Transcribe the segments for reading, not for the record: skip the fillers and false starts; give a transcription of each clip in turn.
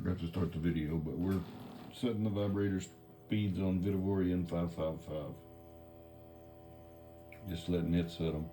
forgot to start the video, but we're setting the vibrator speeds on N555. Just letting it set them.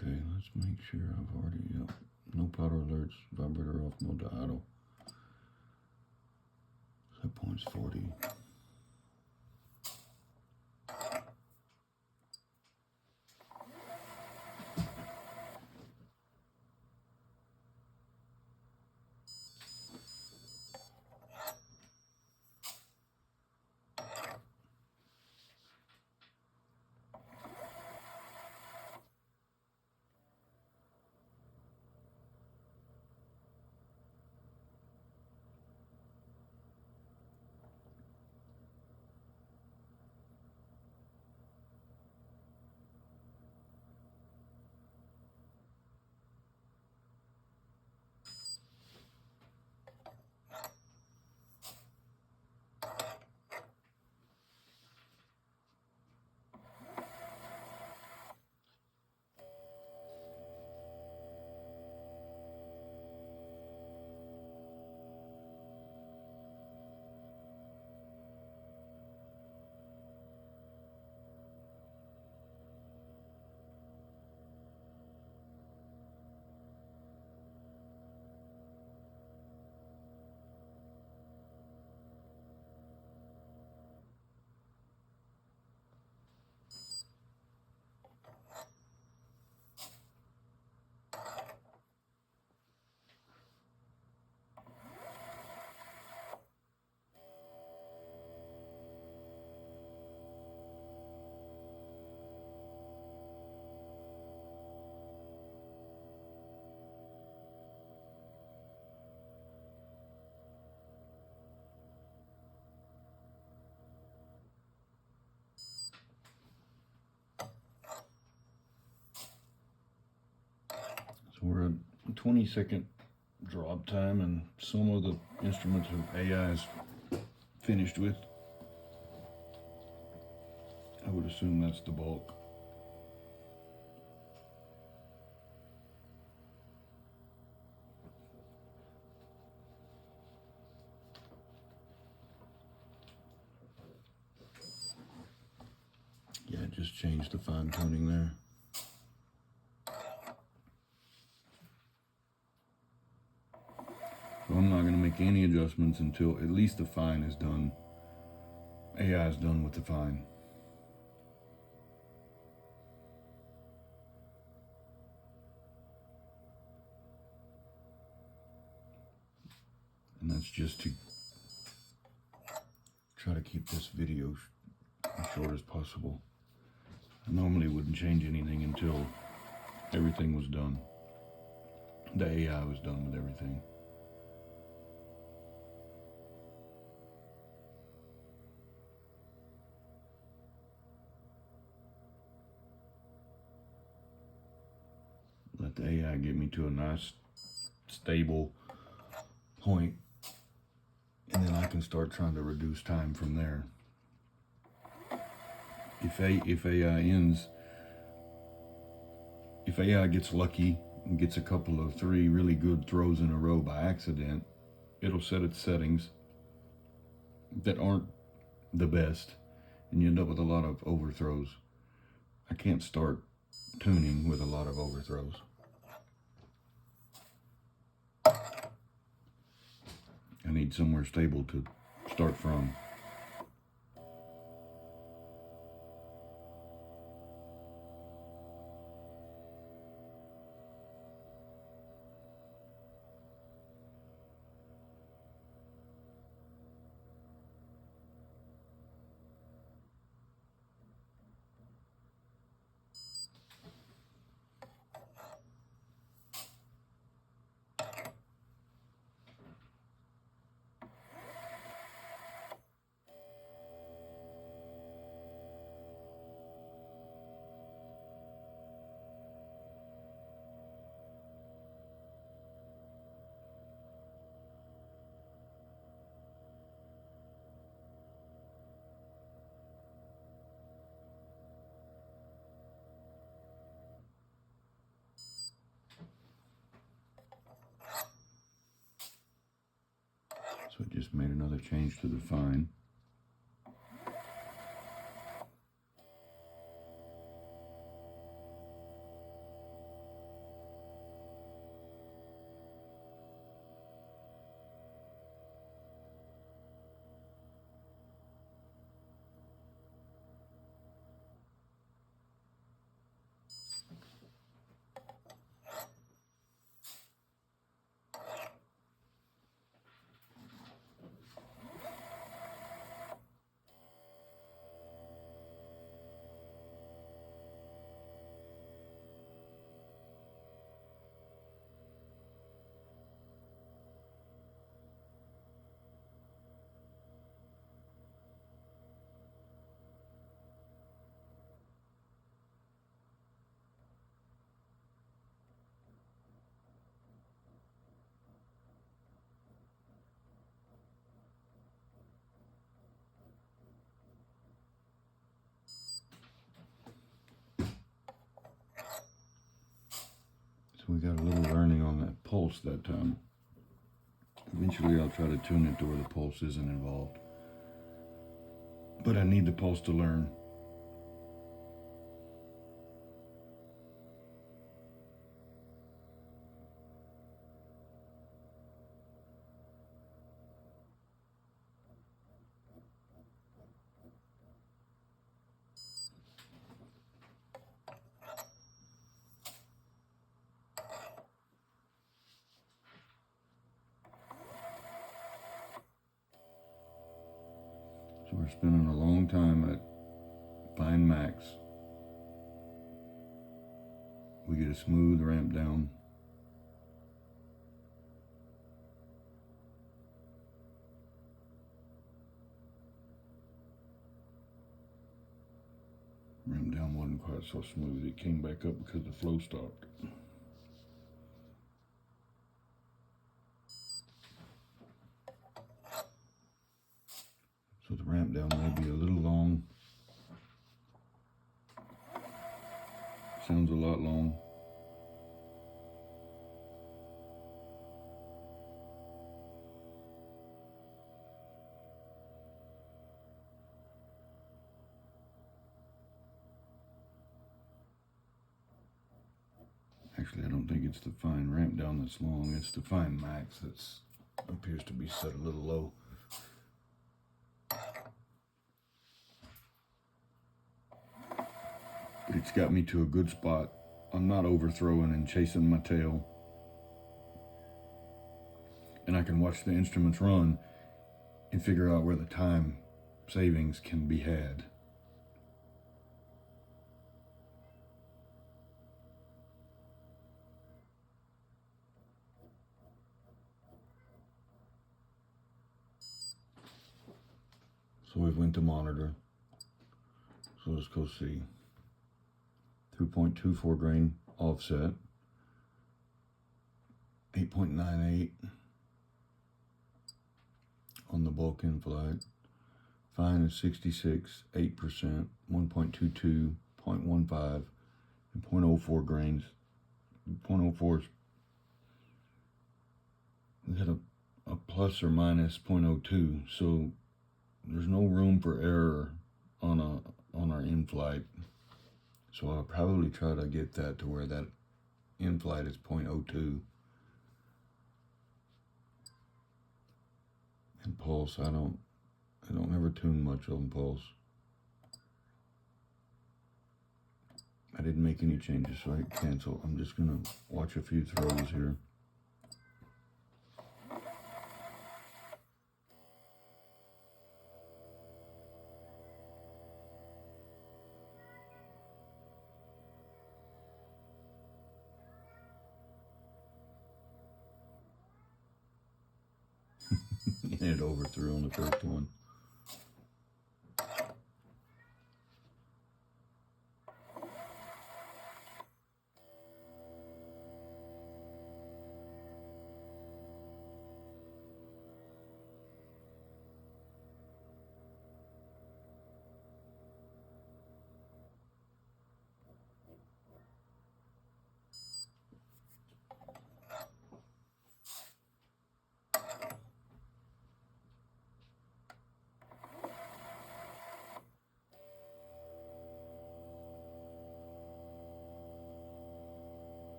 Okay, let's make sure I've already, no powder alerts, vibrator off mode to idle. Set point's 40. So we're at 20-second drop time, and some of the instruments of AI is finished with. I would assume that's the bulk. Yeah, just changed the fine tuning there. So I'm not going to make any adjustments until at least the fine is done. AI is done with the fine. And that's just to try to keep this video as short as possible. I normally wouldn't change anything until everything was done. The AI was done with everything. Let the AI get me to a nice, stable point, and then I can start trying to reduce time from there. If AI gets lucky and gets a couple of 3 really good throws in a row by accident, it'll set its settings that aren't the best, and you end up with a lot of overthrows. I can't start tuning with a lot of overthrows. I need somewhere stable to start from. So I just made another change to the fine. So we got a little learning on that pulse that time. Eventually I'll try to tune it to where the pulse isn't involved. But I need the pulse to learn. So we're spending a long time at fine max. We get a smooth ramp down. Ramp down wasn't quite so smooth. It came back up because the flow stopped. So the ramp down may be a little long. Sounds a lot long. Actually, I don't think it's the fine ramp down that's long. It's the fine max that's appears to be set a little low. But it's got me to a good spot. I'm not overthrowing and chasing my tail. And I can watch the instruments run and figure out where the time savings can be had. So we went to monitor. So let's go see. 2.24 grain offset. 8.98 on the bulk in flight. Fine is 66, 8%, 1.22, 0.15, and 0.04 grains. 0.04 is, we had a plus or minus 0.02, so there's no room for error on our in-flight. So I'll probably try to get that to where that in-flight is 0.02. And pulse, I don't ever tune much on pulse. I didn't make any changes, so I cancel. I'm just gonna watch a few throws here. And it overthrew on the first one.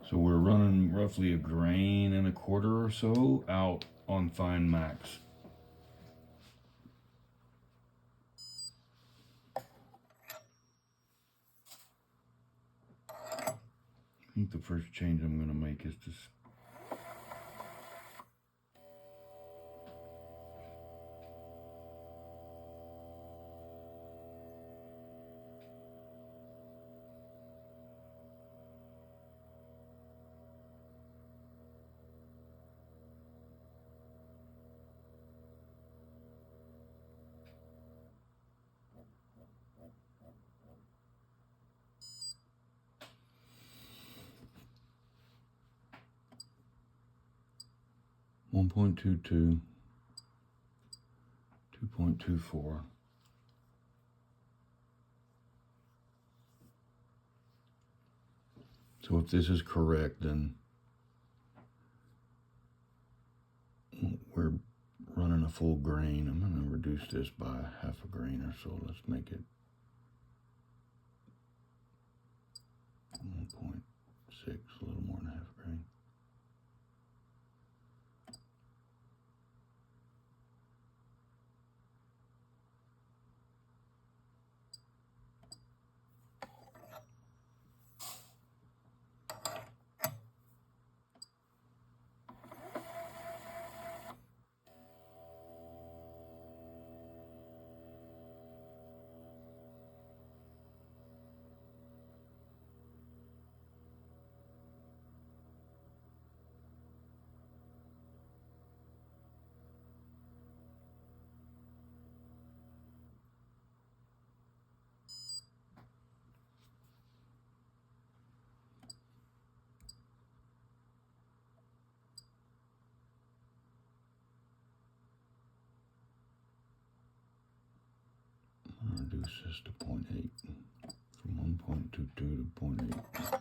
So we're running roughly 1.25 grains or so out on fine max. I think the first change I'm going to make is to .22, 2.24. So if this is correct, then we're running a full grain. I'm going to reduce this by 0.5 grain or so. Let's make it 1.6, a little more than 0.5 grain. Reduce this to 0.8, from 1.22 to 0.8.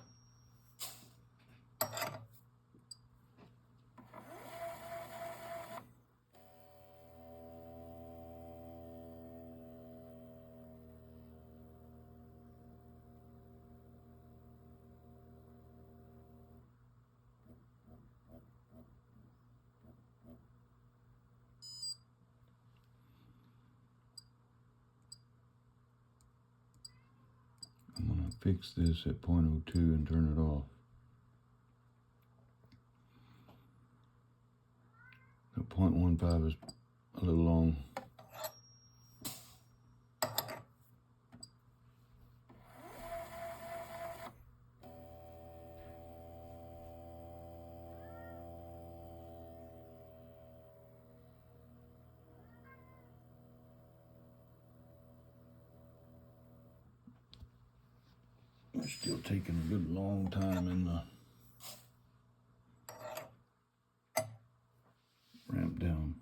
I'll fix this at 0.02 and turn it off. The 0.15 is a little long. It's still taking a good long time in the ramp down.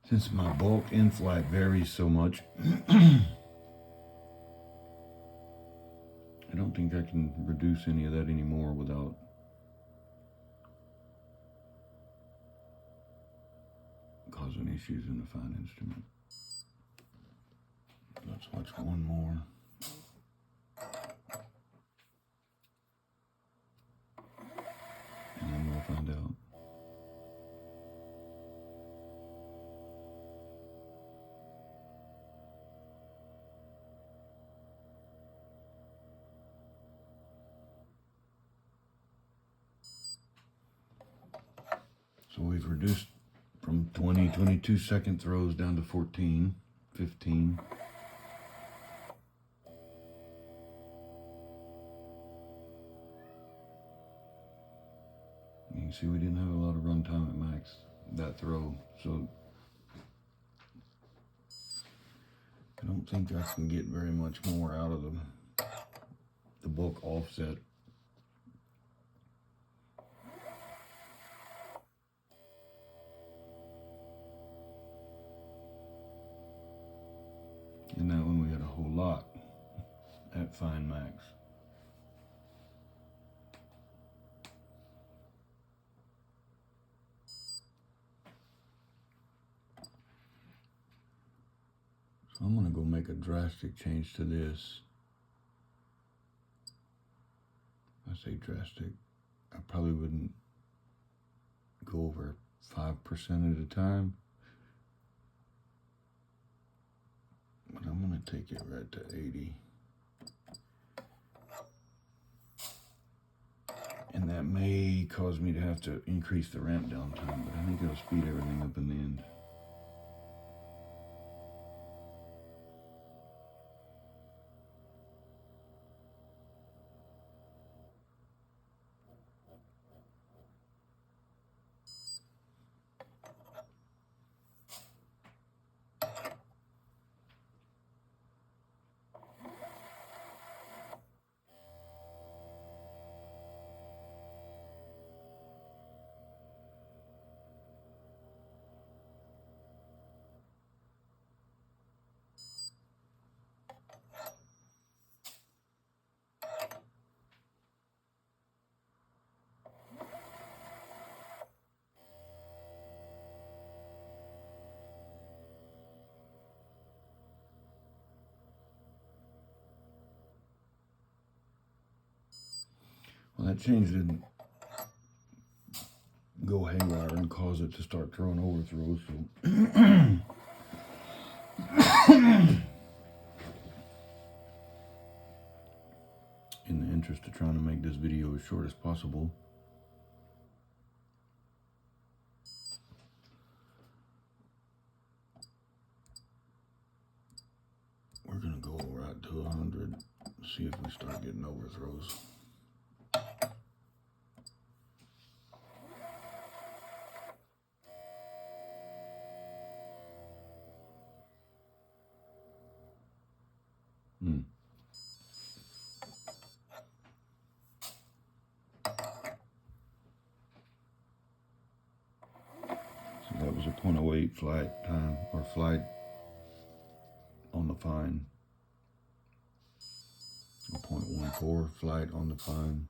Since my bulk in-flight varies so much, I don't think I can reduce any of that anymore without causing issues in the fine instrument. Let's watch one more. And then we'll find out. So we've reduced from 22 second throws down to 14, 15. You can see we didn't have a lot of runtime at max that throw, so I don't think I can get very much more out of the bulk offset. And that one we had a whole lot at fine max. So I'm gonna go make a drastic change to this. I say drastic, I probably wouldn't go over 5% at a time. But I'm gonna take it right to 80. And that may cause me to have to increase the ramp down time, but I think it'll speed everything up in the end. Well, that change didn't go haywire and cause it to start throwing overthrows, so in the interest of trying to make this video as short as possible, we're gonna go right to 100, see if we start getting overthrows. complete flight time or flight on the fine. 0.14 flight on the fine.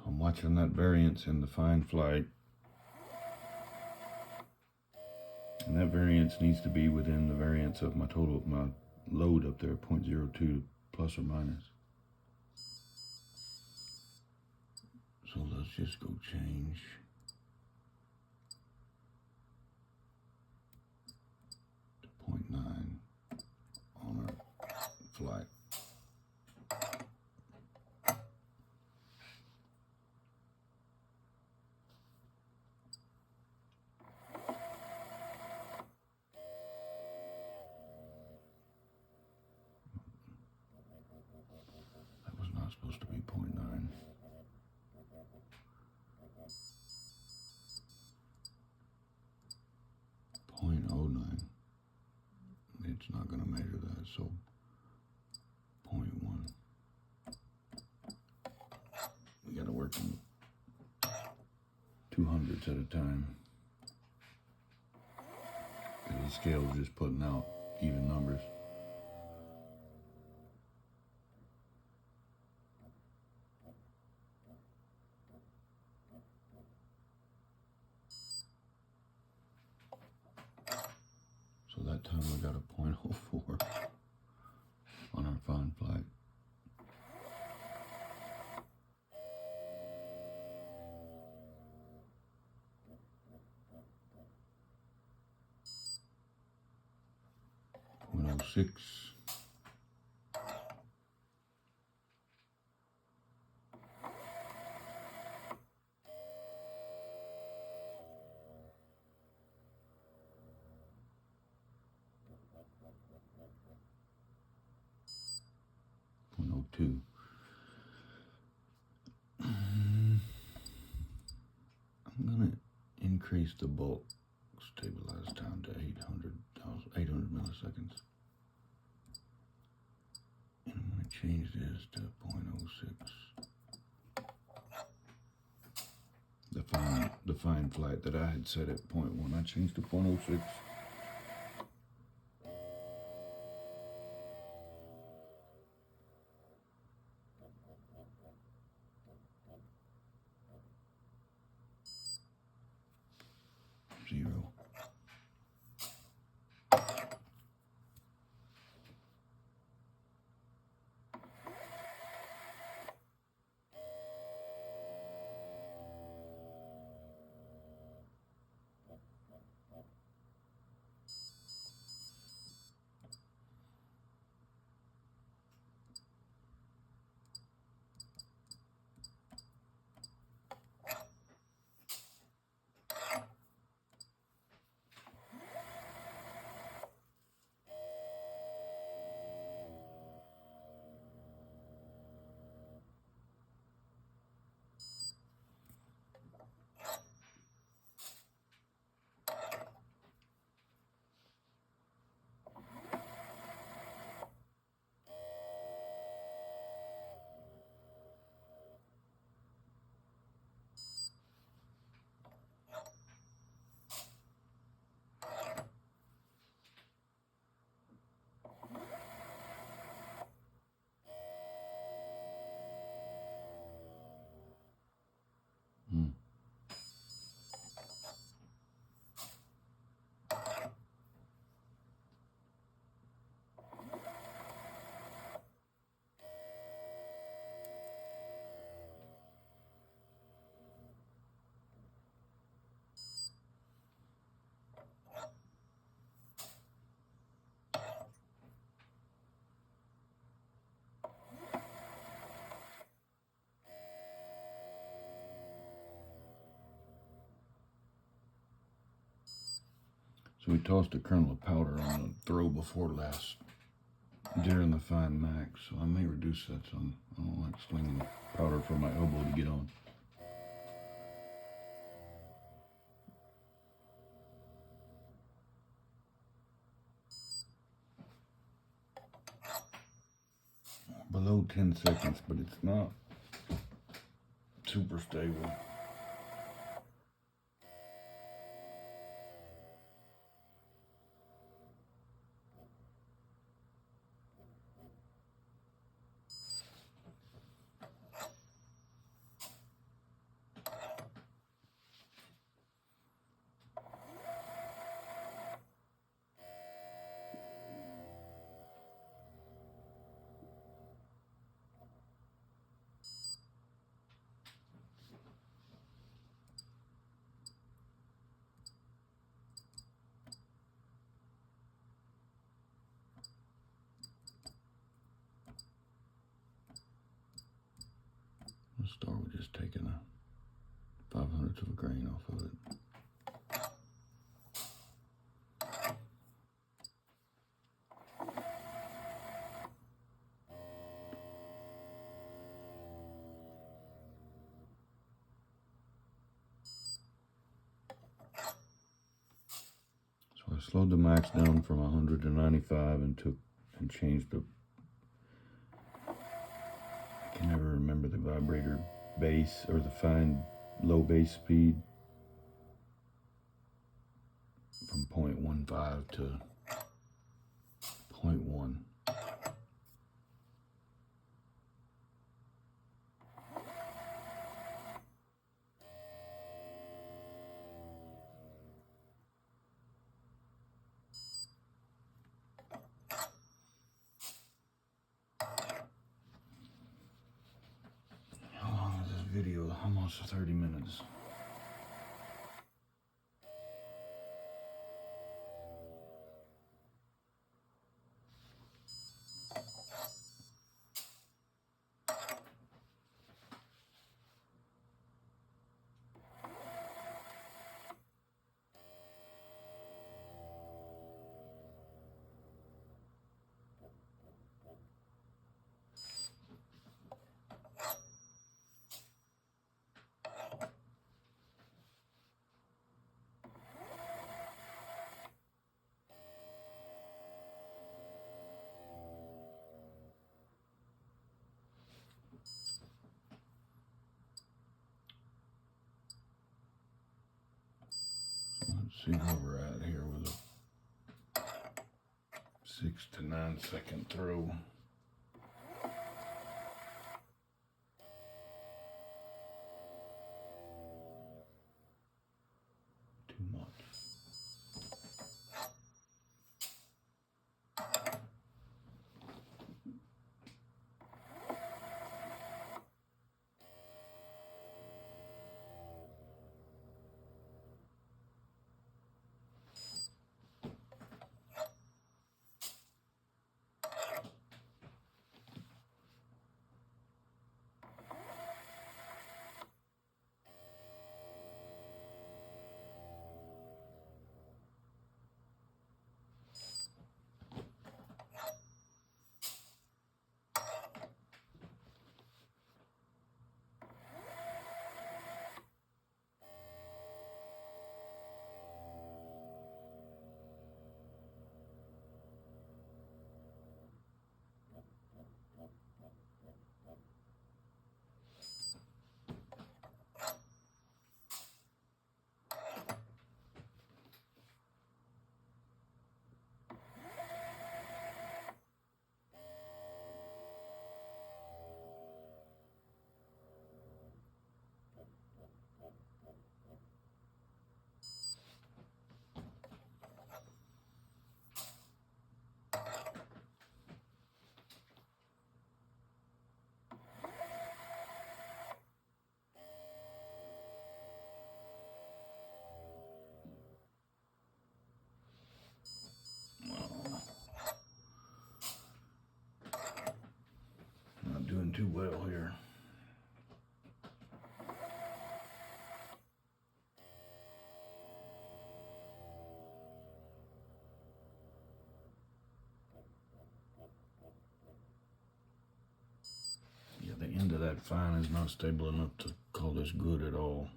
I'm watching that variance in the fine flight, and that variance needs to be within the variance of my total, my load up there, 0.02 plus or minus. So let's just go change to 0.9 on our flight. That was not supposed to be 0.9. 0.09. It's not going to measure that, so 0.1. We got to work in 200s at a time. Because the scale is just putting out even numbers. So that time we got a 0.04 on our fine flight. .06. .02. I'm gonna increase the bulk stabilize time to 800 milliseconds. And I'm gonna change this to 0.06. The fine flight that I had set at 0.1, I changed to 0.06. Zero. accidentally tossed a kernel of powder on the throw before last during the fine max, so I may reduce that some. I don't like slinging powder from my elbow to get on. Below 10 seconds, but it's not super stable. Let's start with just taking a 5/100 of a grain off of it. So I slowed the max down from 100 to 95 and changed the, I can never remember the vibrator base or the fine low base speed, from 0.15 to 0.1. How long is this video? Almost 30 minutes. Let's see where we're at here with a 6 to 9 second throw. Too much. Not doing too well here. that fine is not stable enough to call this good at all.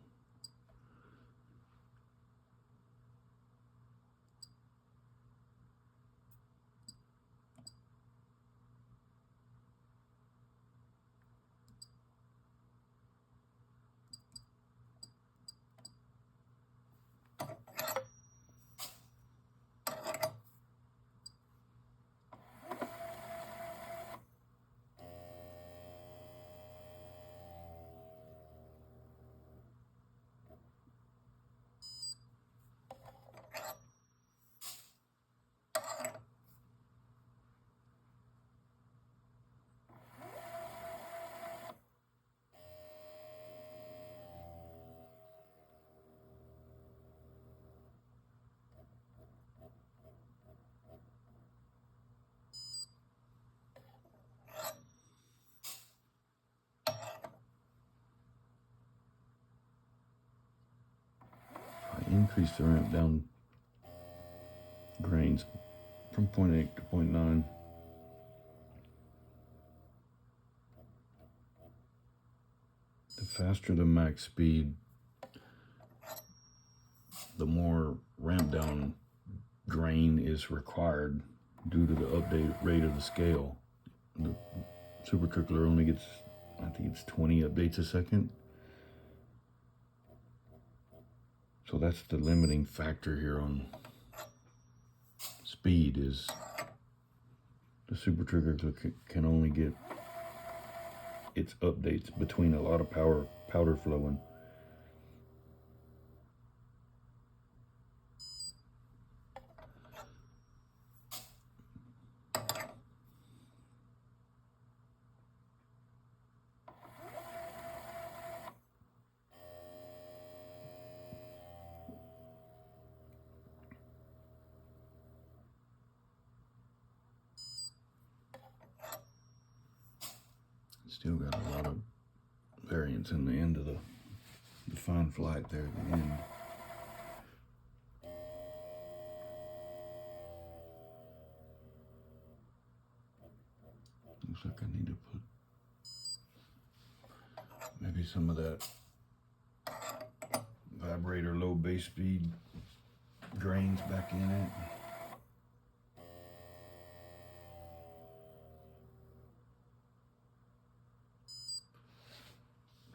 Increase the ramp down grains from 0.8 to 0.9. The faster the max speed, the more ramp down grain is required due to the update rate of the scale. The SuperTrickler only gets, I think it's 20 updates a second. So that's the limiting factor here on speed, is the SuperTrickler can only get its updates between a lot of powder flowing. Still got a lot of variance in the end of the fine flight there at the end. Looks like I need to put maybe some of that vibrator low base speed grains back in it.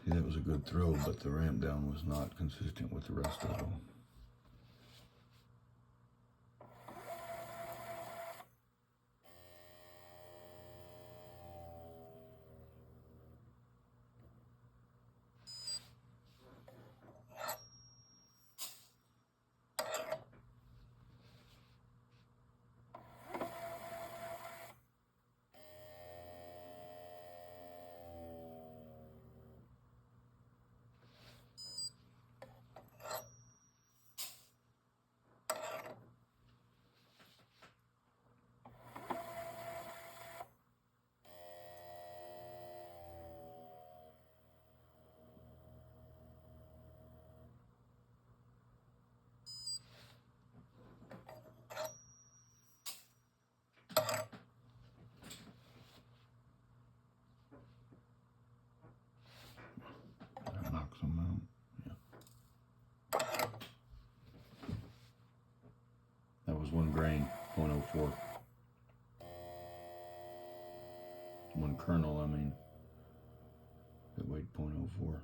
See, that was a good throw, but the ramp down was not consistent with the rest of them. That knocks them out. Yeah. That was one grain, 0.04. One kernel, I mean. It weighed 0.04.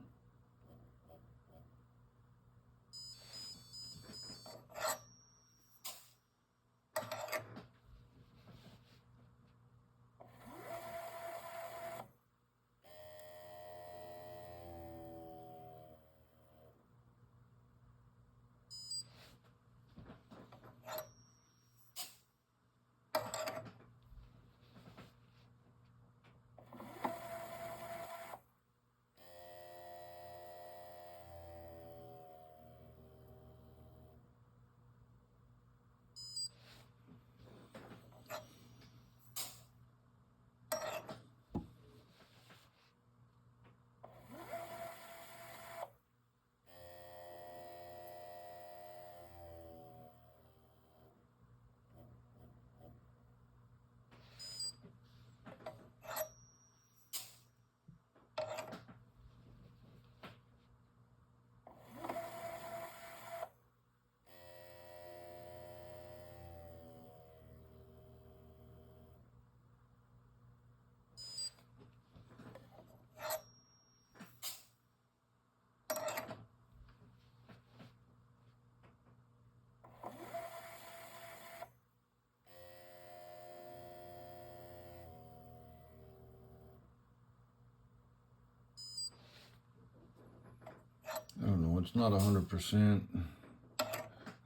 it's not 100%.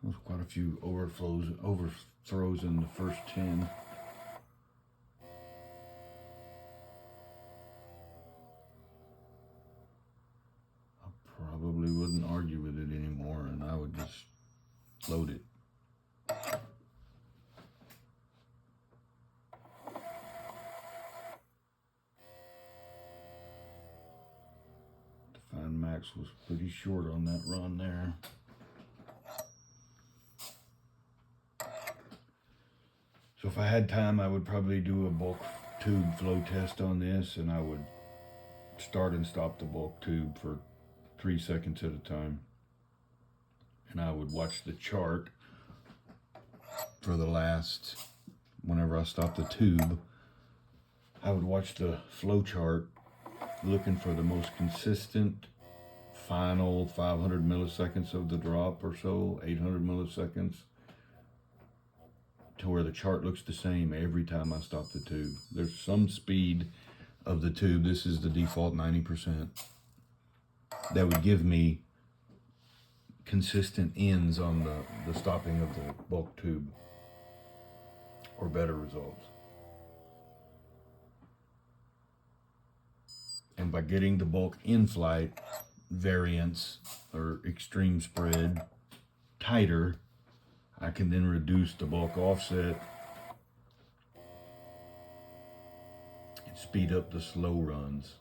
There's quite a few overthrows in the first 10. I probably wouldn't argue with it anymore, and I would just load it. Define max was pretty short on that run there. So if I had time, I would probably do a bulk tube flow test on this, and I would start and stop the bulk tube for 3 seconds at a time. And I would watch the chart for the last, whenever I stopped the tube, I would watch the flow chart looking for the most consistent final 500 milliseconds of the drop or so, 800 milliseconds, to where the chart looks the same every time I stop the tube. There's some speed of the tube, this is the default 90%, that would give me consistent ends on the stopping of the bulk tube, or better results. And by getting the bulk in-flight variance or extreme spread tighter, I can then reduce the bulk offset and speed up the slow runs.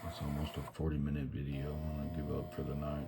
It's almost a 40-minute video. I'm gonna give up for the night.